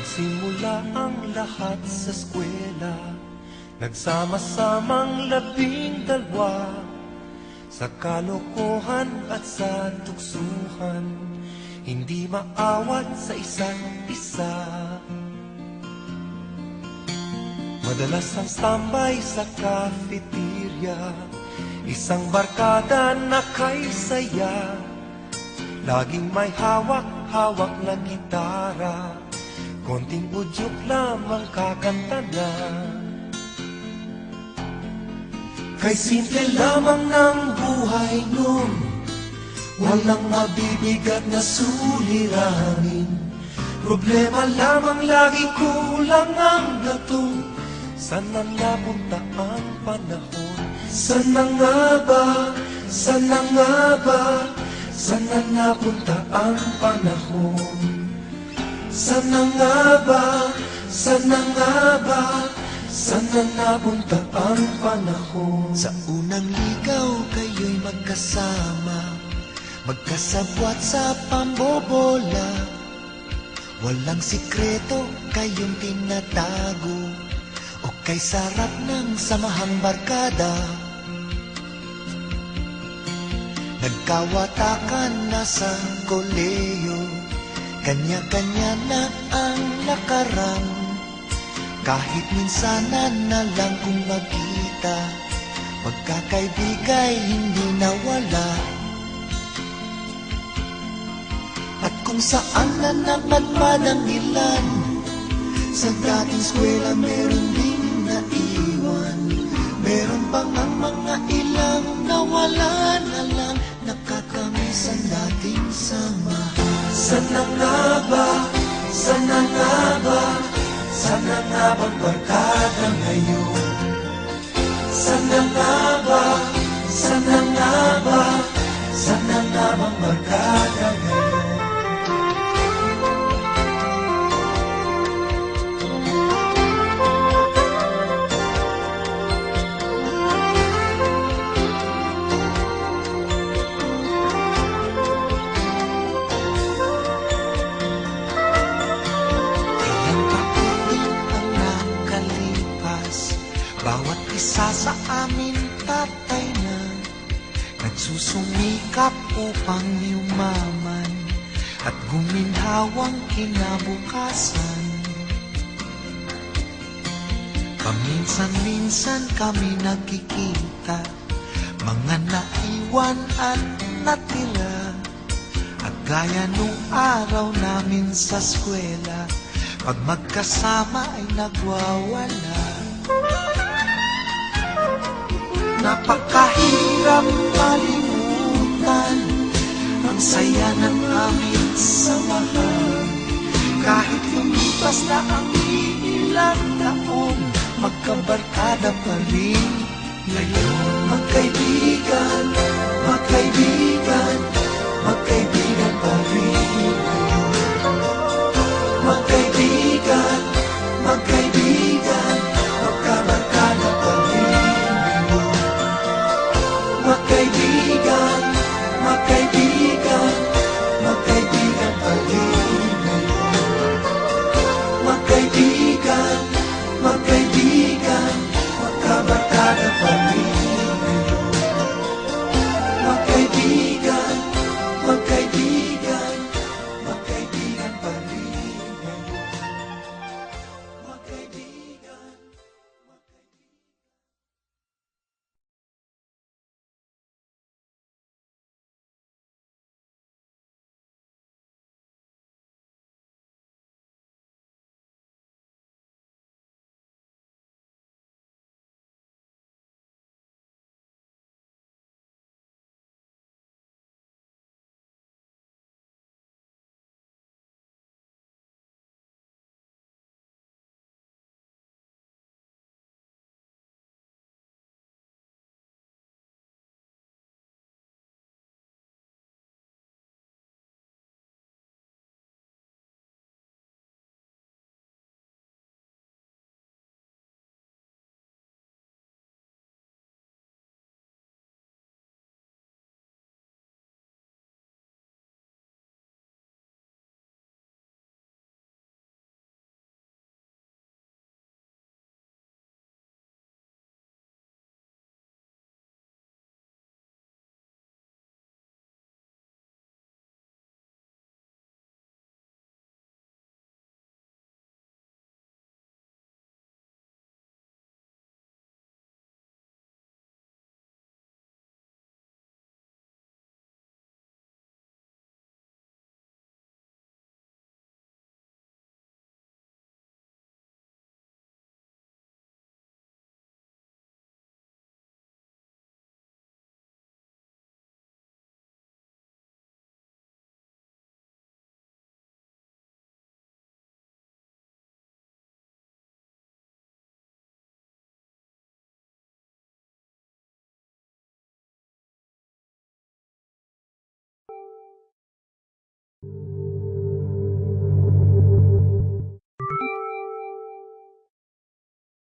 Nagsimula ang lahat sa eskwela, nagsama-samang 12, sa kalokohan at sa tuksuhan, hindi maawat sa isa't isa. Madalas ang tambay sa cafeteria, isang barkada na kay saya, laging may hawak-hawak na gitara, konting udyok lamang kakanta na. Kay simple lamang ng buhay nun, walang mabibigat na suliranin. Problema lamang lagi kulang ang gatong. Saan na napunta ang panahon? Saan na nga ba? Saan na nga ba? Saan na napunta ang panahon? Saan na nga ba? Saan na nga ba? Saan na napunta ang panahon? Sa unang ligaw kayo'y magkasama, magkasabwat sa pambobola. Walang sikreto kayong tinatago, o kay sarap ng samahang barkada. Nagkawatakan na sa koleyo, kanya-kanya na ang nakarang. Kahit minsanan na lang kung magkita, pagkakaibigay hindi nawala. At kung saan na napadpad ang ilan, sa dating eskwela meron ding naiwan. Meron pang ang mga ilang nawala na lang, nakakamiss ang dating samahan. Saan na nga ba? Saan na nga ba? Saan na nga bang barkada ngayon? Saan na nga ba? Saan na nga ba? Saan na nga bang barkada ngayon? Bawat isa sa amin tatay na, nagsusumikap upang yumaman at guminhawang kinabukasan. Paminsan-minsan kami nagkikita, mga naiwan at natira, at gaya nung araw namin sa eskwela, pag magkasama ay nagwawala. Napakahirap malimutan ang saya ng aming samahan. Kahit lumipas na ang ilang taon, magkabarkada pa rin ngayon.